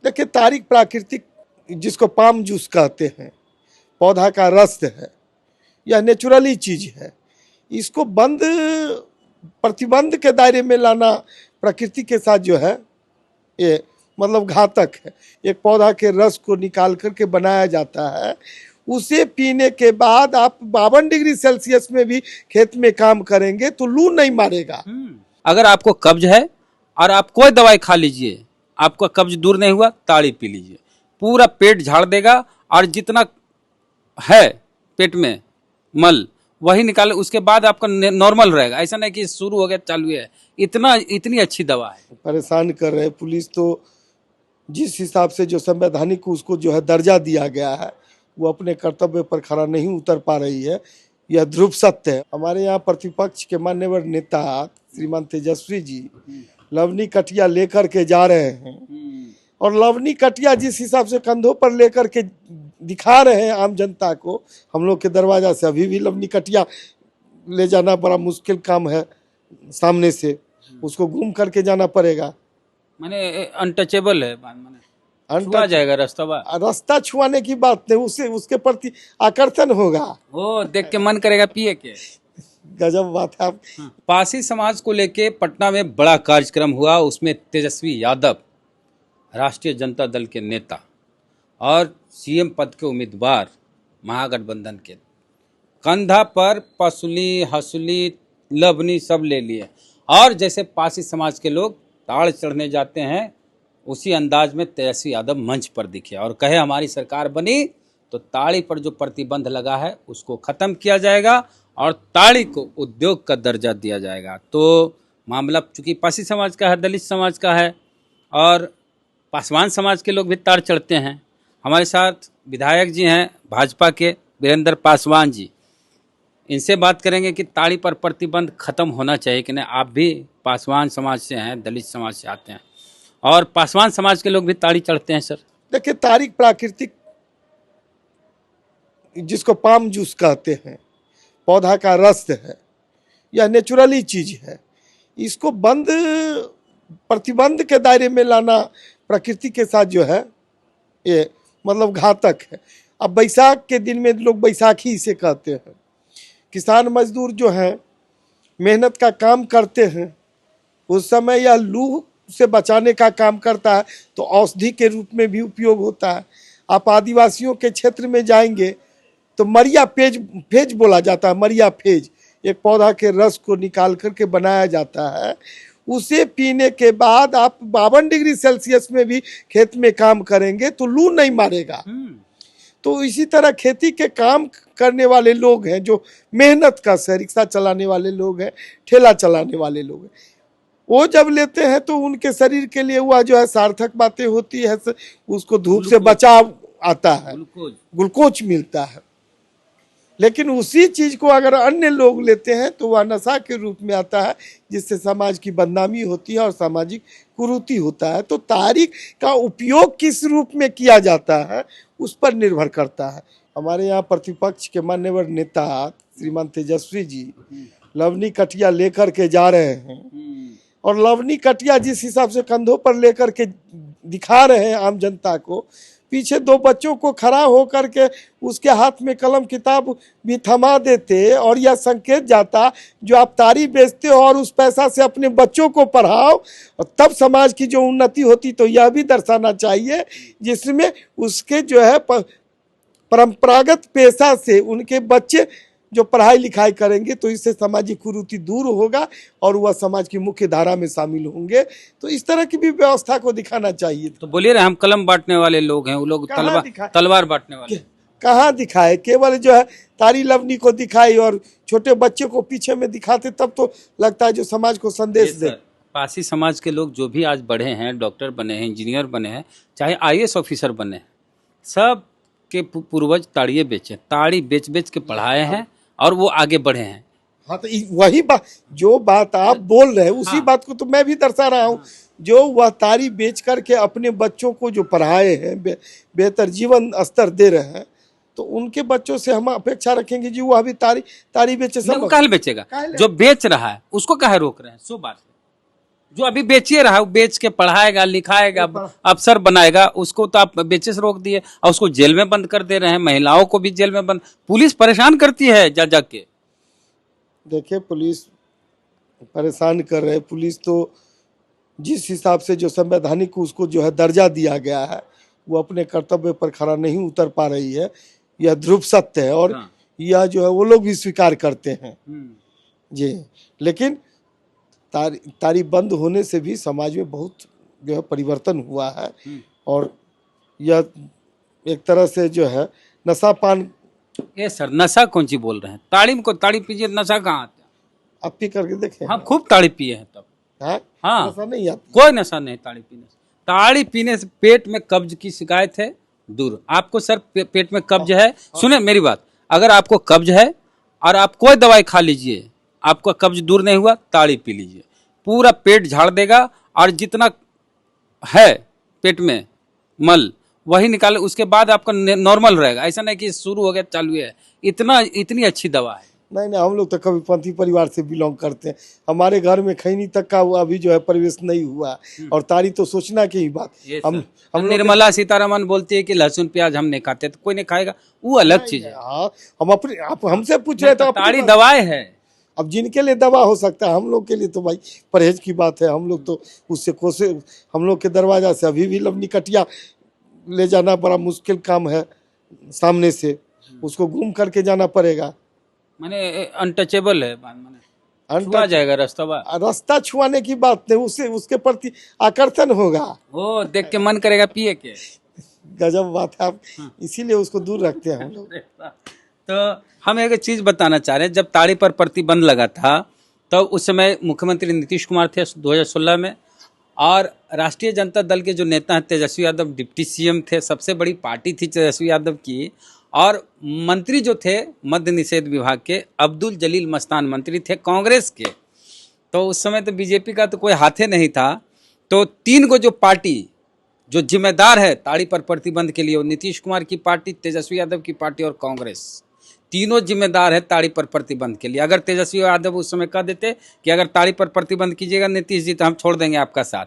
देखिए, तारीख प्राकृतिक, जिसको पाम जूस कहते हैं, पौधा का रस है, यह नेचुरली चीज है। इसको प्रतिबंध के दायरे में लाना प्रकृति के साथ जो है ये मतलब घातक है। एक पौधा के रस को निकाल करके बनाया जाता है, उसे पीने के बाद आप 52 डिग्री सेल्सियस में भी खेत में काम करेंगे तो लू नहीं मारेगा। अगर आपको कब्ज है और आप कोई दवाई खा लीजिए, आपका कब्ज दूर नहीं हुआ, ताड़ी पी लीजिए, पूरा पेट झाड़ देगा और जितना है पेट में मल वही निकाले, उसके बाद आपका नॉर्मल रहेगा। ऐसा नहीं कि शुरू हो गया चालू है। इतनी अच्छी दवा है। परेशान कर रहे पुलिस तो जिस हिसाब से जो संवैधानिक उसको जो है दर्जा दिया गया है, वो अपने कर्तव्य पर खरा नहीं उतर पा रही है। यह ध्रुव सत्य है। हमारे यहाँ प्रतिपक्ष के मान्यवर नेता श्रीमान तेजस्वी जी लवनी कटिया लेकर के जा रहे हैं, और लवनी कटिया जिस हिसाब से कंधों पर लेकर के दिखा रहे हैं आम जनता को, हम लोग के दरवाजा से अभी भी लवनी कटिया ले जाना बड़ा मुश्किल काम है। सामने से उसको घूम करके जाना पड़ेगा। माने अनटचेबल है, छुआ जाएगा रास्ता छुआने की बात नहीं, उससे उसके प्रति आकर्षण होगा। वो देख के मन करेगा पिए के। गजब बात है। पासी समाज को लेके पटना में बड़ा कार्यक्रम हुआ। उसमें तेजस्वी यादव, राष्ट्रीय जनता दल के नेता और सीएम पद के उम्मीदवार महागठबंधन के, कंधा पर पसुली हसुली लवनी सब ले लिए, और जैसे पासी समाज के लोग ताड़ चढ़ने जाते हैं उसी अंदाज में तेजस्वी यादव मंच पर दिखे और कहे हमारी सरकार बनी तो ताड़ी पर जो प्रतिबंध लगा है उसको खत्म किया जाएगा और ताड़ी को उद्योग का दर्जा दिया जाएगा। तो मामला चूंकि पासी समाज का है, दलित समाज का है और पासवान समाज के लोग भी ताड़ चढ़ते हैं। हमारे साथ विधायक जी हैं भाजपा के, वीरेंद्र पासवान जी। इनसे बात करेंगे कि ताड़ी पर प्रतिबंध खत्म होना चाहिए कि नहीं। आप भी पासवान समाज से हैं, दलित समाज से आते हैं और पासवान समाज के लोग भी ताड़ी चढ़ते हैं। सर देखिए, तारीख प्राकृतिक, जिसको पाम जूस कहते हैं, पौधा का रस है, यह नेचुरली चीज है। इसको प्रतिबंध के दायरे में लाना प्रकृति के साथ जो है ये मतलब घातक है। अब बैसाख के दिन में लोग बैसाखी इसे कहते हैं। किसान मजदूर जो हैं मेहनत का काम करते हैं, उस समय यह लू से बचाने का काम करता है तो औषधि के रूप में भी उपयोग होता है। आप आदिवासियों के क्षेत्र में जाएंगे तो मरिया फेज बोला जाता है। मरिया फेज एक पौधा के रस को निकाल करके बनाया जाता है, उसे पीने के बाद आप 52 डिग्री सेल्सियस में भी खेत में काम करेंगे तो लू नहीं मारेगा। तो इसी तरह खेती के काम करने वाले लोग हैं, जो मेहनत का से रिक्शा चलाने वाले लोग हैं, ठेला चलाने वाले लोग हैं, वो जब लेते हैं तो उनके शरीर के लिए वह जो है सार्थक बातें होती है। उसको धूप से बचाव आता है, ग्लूकोज मिलता है। लेकिन उसी चीज को अगर अन्य लोग लेते हैं तो वह नशा के रूप में आता है, जिससे समाज की बदनामी होती है और सामाजिक कुरीति होता है। तो तारीख का उपयोग किस रूप में किया जाता है उस पर निर्भर करता है। हमारे यहाँ प्रतिपक्ष के मान्यवर नेता श्रीमान तेजस्वी जी लवनी कटिया लेकर के जा रहे हैं, और लवनी कटिया जिस हिसाब से कंधों पर लेकर के दिखा रहे हैं आम जनता को, पीछे दो बच्चों को खड़ा होकर के उसके हाथ में कलम किताब भी थमा देते और यह संकेत जाता जो आप ताड़ी बेचते हो और उस पैसा से अपने बच्चों को पढ़ाओ और तब समाज की जो उन्नति होती। तो यह भी दर्शाना चाहिए जिसमें उसके जो है परंपरागत पेशा से उनके बच्चे जो पढ़ाई लिखाई करेंगे तो इससे सामाजिक कुरीति दूर होगा और वह समाज की मुख्य धारा में शामिल होंगे। तो इस तरह की भी व्यवस्था को दिखाना चाहिए। तो बोलिए हम कलम बांटने वाले लोग हैं, वो लोग तलवार बांटने वाले कहाँ दिखाए? केवल जो है ताड़ी लवनी को दिखाई और छोटे बच्चे को पीछे में दिखाते तब तो लगता है जो समाज को संदेश दे। पासी समाज के लोग जो भी आज बढ़े हैं, डॉक्टर बने हैं, इंजीनियर बने हैं, चाहे IAS ऑफिसर बने हैं, सब के पूर्वज ताड़िए बेचे, ताड़ी बेच बेच के पढ़ाए हैं और वो आगे बढ़े हैं। हाँ, तो वही बात, जो बात आप बोल रहे हैं उसी बात को तो मैं भी दर्शा रहा हूँ। जो वह ताड़ी बेच करके अपने बच्चों को जो पढ़ाए हैं, बेहतर जीवन स्तर दे रहे हैं, तो उनके बच्चों से हम अपेक्षा रखेंगे जी वो अभी ताड़ी बेचे। सब काहे बेचेगा? जो बेच रहा है उसको काहे रोक रहे हैं? सो बात जो अभी बेचिए रहा है, वो बेच के पढ़ाएगा, लिखाएगा, अफसर बनाएगा, उसको तो आप बेचे से रोक दिए और उसको जेल में बंद कर दे रहे हैं। महिलाओं को भी जेल में बंद, पुलिस परेशान करती है जा जा के। देखिए, पुलिस परेशान कर रहे हैं। पुलिस तो जिस हिसाब से जो संवैधानिक उसको जो है दर्जा दिया गया है, वो अपने कर्तव्य पर खरा नहीं उतर पा रही है। यह ध्रुव सत्य है और हाँ। यह जो है वो लोग भी स्वीकार करते हैं जी। लेकिन तारी बंद होने से भी समाज में बहुत जो है परिवर्तन हुआ है और यह एक तरह से जो है नशा पान। ये सर नशा कौन सी बोल रहे हैं? ताड़ी को ताड़ी पीजिए, नशा कहाँ आता है? आप पी करके देखें। हाँ, खूब ताड़ी पिए हैं तब। हाँ, नशा नहीं आता। कोई नशा नहीं ताड़ी पीने से। ताड़ी पीने से पेट में कब्ज की शिकायत है दूर। आपको सर पेट में कब्ज है, सुने मेरी बात, अगर आपको कब्ज है और आप कोई दवाई खा लीजिए, आपका कब्ज दूर नहीं हुआ, ताड़ी पी लीजिए, पूरा पेट झाड़ देगा और जितना है पेट में मल वही निकाले, उसके बाद आपका नॉर्मल रहेगा। ऐसा नहीं कि शुरू हो गया चालू है। इतनी अच्छी दवा है। नहीं, हम लोग तो कविपंथी परिवार से बिलोंग करते हैं। हमारे घर में खैनी तक का वो अभी जो है प्रवेश नहीं हुआ और तारी तो सोचना की ही बात। हम निर्मला सीतारमन बोलती है कि लहसुन प्याज हम नहीं खाते, तो कोई नहीं खाएगा, वो अलग चीज है। हाँ, हम अपने आप हमसे पूछ रहे तो ताड़ी दवाई है। अब जिनके लिए दवा हो सकता है, हम लोग के लिए तो भाई परहेज की बात है। हम लोग तो उससे कोसे, हम लोग के दरवाजा से अभी भी लवनी कटिया ले जाना बड़ा मुश्किल काम है। सामने से उसको घूम करके जाना पड़ेगा। माने अनटचेबल है, माने छुआ जाएगा रास्ता छुआने की बात नहीं, उससे उसके प्रति आकर्षण होगा। वो देख के मन करेगा पिए के। गजब बात है। आप इसीलिए उसको दूर रखते हैं हम लोग। तो हम एक चीज बताना चाह रहे हैं, जब ताड़ी पर प्रतिबंध लगा था तो उस समय मुख्यमंत्री नीतीश कुमार थे 2016 में, और राष्ट्रीय जनता दल के जो नेता हैं तेजस्वी यादव डिप्टी सीएम थे। सबसे बड़ी पार्टी थी तेजस्वी यादव की। और मंत्री जो थे मद्य निषेध विभाग के, अब्दुल जलील मस्तान मंत्री थे कांग्रेस के। तो उस समय तो बीजेपी का तो कोई हाथे नहीं था। तो तीन को जो पार्टी जो जिम्मेदार है ताड़ी पर प्रतिबंध के लिए, वो नीतीश कुमार की पार्टी, तेजस्वी यादव की पार्टी और कांग्रेस, तीनों जिम्मेदार है ताड़ी पर प्रतिबंध के लिए। अगर तेजस्वी यादव उस समय कह देते कि अगर ताड़ी पर प्रतिबंध कीजिएगा नीतीश जी तो हम छोड़ देंगे आपका साथ,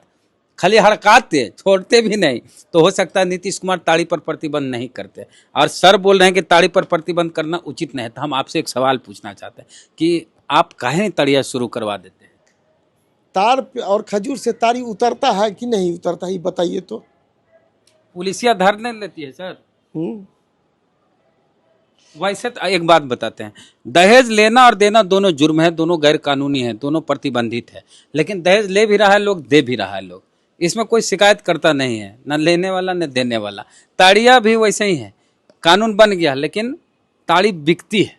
खाली हड़काते, छोड़ते भी नहीं, तो हो सकता है नीतीश कुमार ताड़ी पर प्रतिबंध नहीं करते। और सर बोल रहे हैं कि ताड़ी पर प्रतिबंध करना उचित नहीं है। तो हम आपसे एक सवाल पूछना चाहते हैं कि आप काहे तड़िया शुरू करवा देते हैं? तार और खजूर से ताड़ी उतरता है कि नहीं उतरता, ये बताइए तो। पुलिसिया धर नहीं लेती है सर। वैसे तो एक बात बताते हैं, दहेज लेना और देना दोनों जुर्म है, दोनों गैर कानूनी है, दोनों प्रतिबंधित है। लेकिन दहेज ले भी रहा है लोग, दे भी रहा है लोग, इसमें कोई शिकायत करता नहीं है, न लेने वाला न देने वाला। ताड़िया भी वैसे ही है, कानून बन गया लेकिन ताड़ी बिकती है,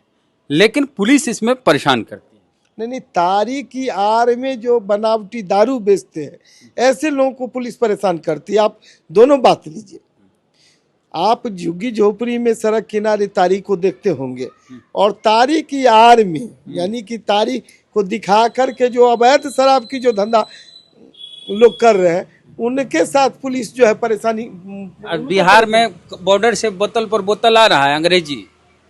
लेकिन पुलिस इसमें परेशान करती है। नहीं, ताड़ी की आड़ में जो बनावटी दारू बेचते हैं, ऐसे लोगों को पुलिस परेशान करती है। आप दोनों बात लीजिए। आप झुग्गी झोपड़ी में सड़क किनारे ताड़ी को देखते होंगे, और ताड़ी की आड़ में यानी कि ताड़ी को दिखा करके जो अवैध शराब की जो धंधा लोग कर रहे हैं, उनके साथ पुलिस जो है परेशानी। बिहार में बॉर्डर से बोतल पर बोतल आ रहा है अंग्रेजी,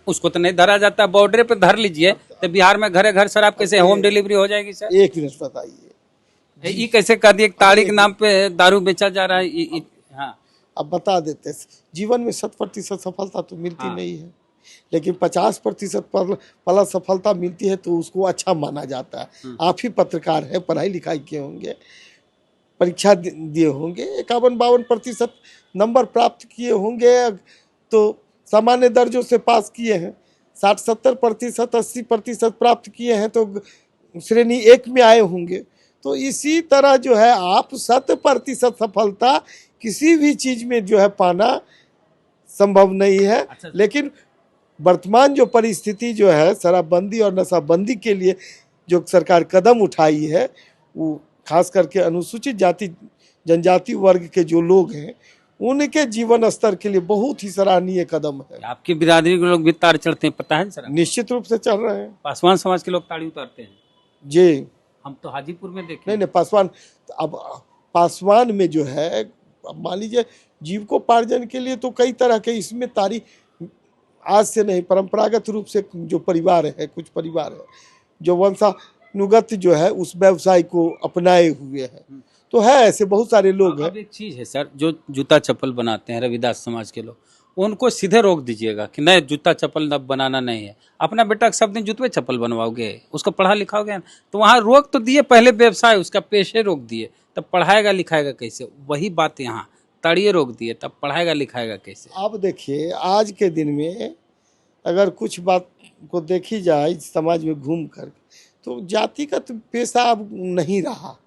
उसको तो नहीं धरा जाता। बॉर्डर पे धर लीजिए तो बिहार में घरे घर शराब कैसे होम डिलीवरी हो जाएगी सर? एक मिनट बताइए, ये कैसे कर दिए ताड़ी के नाम पे दारू बेचा जा रहा है? हाँ, अब बता देते हैं। जीवन में 100% सफलता तो मिलती नहीं है, लेकिन 50% प्लस सफलता मिलती है तो उसको अच्छा माना जाता है। आप ही पत्रकार हैं, पढ़ाई लिखाई किए होंगे, परीक्षा दिए होंगे, 51-52% नंबर प्राप्त किए होंगे, तो सामान्य दर्जों से पास किए हैं। 60-70%, 80% प्राप्त किए हैं तो श्रेणी 1 में आए होंगे। तो इसी तरह जो है आप 100% सफलता किसी भी चीज में जो है पाना संभव नहीं है। अच्छा, लेकिन वर्तमान जो परिस्थिति जो है शराबबंदी और नशाबंदी के लिए जो सरकार कदम उठाई है, वो खास करके अनुसूचित जाति जनजाति वर्ग के जो लोग हैं उनके जीवन स्तर के लिए बहुत ही सराहनीय कदम है। आपकी बिरादरी के लोग भी ताड़ चढ़ते हैं, पता है सर? निश्चित रूप से चढ़ रहे हैं। पासवान समाज के लोग ताड़ी उतारते हैं जी। हम तो हाजीपुर में देखे। नहीं, पासवान, अब पासवान में जो है, अब मान लीजिए जीविकोपार्जन के लिए तो कई तरह के इसमें ताड़ी आज से नहीं, परंपरागत रूप से जो परिवार है, कुछ परिवार है जो नुगत जो है उस व्यवसाय को अपनाए हुए हैं। तो है ऐसे बहुत सारे लोग हैं। अब एक चीज है सर, जो जूता चप्पल बनाते हैं रविदास समाज के लोग, उनको सीधे रोक दीजिएगा कि नहीं जूता चप्पल अब बनाना नहीं है। अपना बेटा सब दिन जूते चप्पल बनवाओगे, उसको पढ़ा लिखाओगे, तो वहाँ रोक तो दिए, पहले व्यवसाय उसका पेशे रोक दिए, तब पढ़ाएगा लिखाएगा कैसे? वही बात यहाँ तड़िए रोक दिए, तब पढ़ाएगा लिखाएगा कैसे? आप देखिए आज के दिन में अगर कुछ बात को देखी जाए समाज में घूम कर, तो जातिगत पेशा अब नहीं रहा।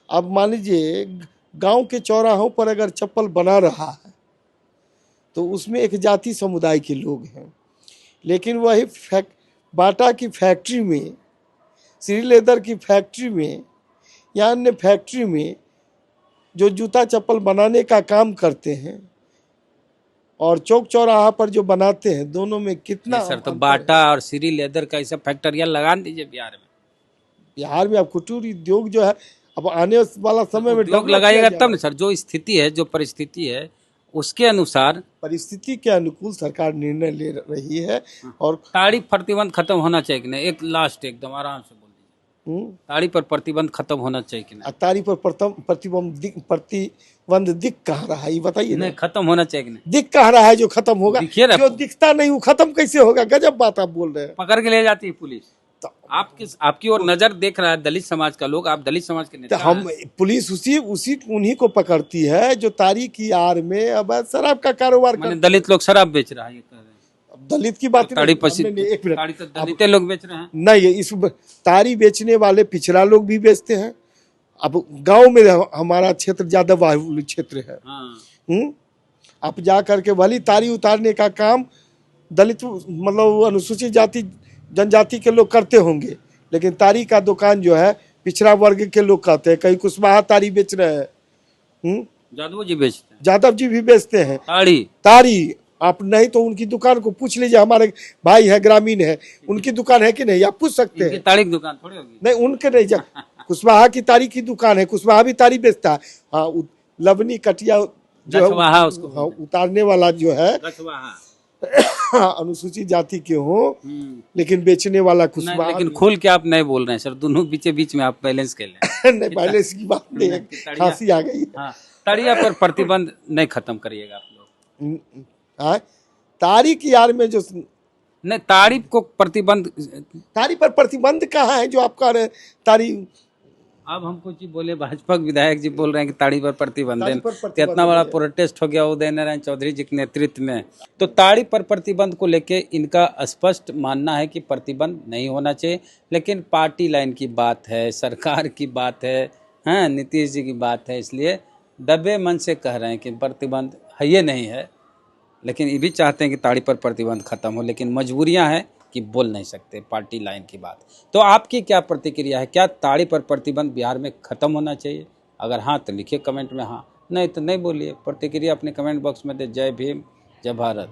अब मान लीजिए गांव के चौराहों पर अगर चप्पल बना रहा है तो उसमें एक जाति समुदाय के लोग हैं, लेकिन वही बाटा की फैक्ट्री में, श्री लेदर की फैक्ट्री में या अन्य फैक्ट्री में जो जूता चप्पल बनाने का काम करते हैं और चौक चौराहा पर जो बनाते हैं, दोनों में कितना सर तो अंतर बाटा और श्री लेदर का ऐसा फैक्ट्रियाँ लगा दीजिए बिहार में। बिहार में अब कुटीर उद्योग जो है अब आने वाला समय में उद्योग डेवलप लगाइएगा किया तब ना जाएगा। सर, जो स्थिति है, जो परिस्थिति है उसके अनुसार परिस्थिति के अनुकूल सरकार निर्णय ले रही है। और ताड़ी प्रतिबंध खत्म होना चाहिए कि नहीं? एक लास्ट एकदम आराम से बोल दीजिए, ताड़ी पर प्रतिबंध खत्म होना चाहिए कि नहीं? तारी पर प्रतिबंध दिख कहाँ रहा है, ये बताइए ना। नहीं खत्म होना चाहिए कि नहीं? दिख कहाँ रहा है जो खत्म होगा? दिखिए ना। जो दिखता नहीं वो खत्म कैसे होगा? गजब बात आप बोल रहे हैं। पकड़ के ले जाती है पुलिस। तो आपकी ओर नजर देख रहा है दलित समाज का लोग, आप दलित समाज के नेता हम हैं। पुलिस उन्हीं को पकड़ती है जो तारी की आड़ में अब शराब का कारोबार माने करते दलित लोग शराब बेच रहा है, ये कह रहे हैं। हैं। अब दलित की बात ताड़ी नहीं, पसी हमने- एक मिनट, ताड़ी तो दलित लोग बेच रहे हैं। नहीं इस तारी बेचने वाले पिछड़ा लोग भी बेचते हैं। अब गांव में हमारा क्षेत्र ज्यादा बाहुल्य क्षेत्र है। हाँ। आप जा करके भली तारी उतारने का काम दलित मतलब अनुसूचित जाति जनजाति के लोग करते होंगे, लेकिन तारी का दुकान जो है पिछड़ा वर्ग के लोग करते हैं। कहीं कुशवाहा तारी बेच रहे हैं, जादव जी बेचते हैं जादव जी भी बेचते हैं तारी। आप नहीं तो उनकी दुकान को पूछ लीजिए, हमारे भाई है ग्रामीण है, उनकी दुकान है कि नहीं, आप पूछ सकते हैं। ताड़ी की दुकान थोड़ी होगी। नहीं उनके नहीं जा कुशवाहा की तारी की दुकान है, कुशवाहा भी तारी बेचता है। हाँ लवनी कटिया जो गछवाहा है उसको हाँ, उतारने वाला जो है गछवाहा। अनुसूचित जाति के हो, लेकिन बेचने वाला नहीं, कुशवाहा लेकिन खोल के आप नहीं बोल रहे हैं सर, दोनों बीच में आप बैलेंस कर लें। नहीं पहले इसकी बात नहीं है, खांसी आ गई है। हाँ, ताड़िया पर प्रतिबंध नहीं खत्म करिएगा आप लोग। हाँ, तारी की आड़ में जो नहीं, ताड़ी को प्रतिबंध। तारी पर प्रतिबंध कहाँ है जो आप कह रहे हैं? तारी अब हमको जी बोले, भाजपा के विधायक जी बोल रहे हैं कि ताड़ी पर प्रतिबंध है। ताड़ी पर तो प्रतिबंध इतना बड़ा है। प्रोटेस्ट हो गया उदय नारायण चौधरी जी के नेतृत्व में, तो ताड़ी पर प्रतिबंध को लेके इनका स्पष्ट मानना है कि प्रतिबंध नहीं होना चाहिए, लेकिन पार्टी लाइन की बात है, सरकार की बात है, हाँ नीतीश जी की बात है, इसलिए दबे मन से कह रहे हैं कि प्रतिबंध है ये नहीं है। लेकिन ये भी चाहते हैं कि ताड़ी पर प्रतिबंध खत्म हो, लेकिन मजबूरियां हैं कि बोल नहीं सकते पार्टी लाइन की बात। तो आपकी क्या प्रतिक्रिया है? क्या ताड़ी पर प्रतिबंध बिहार में खत्म होना चाहिए? अगर हाँ तो लिखिए कमेंट में हाँ, नहीं तो नहीं बोलिए। प्रतिक्रिया अपने कमेंट बॉक्स में दे। जय भीम, जय भारत।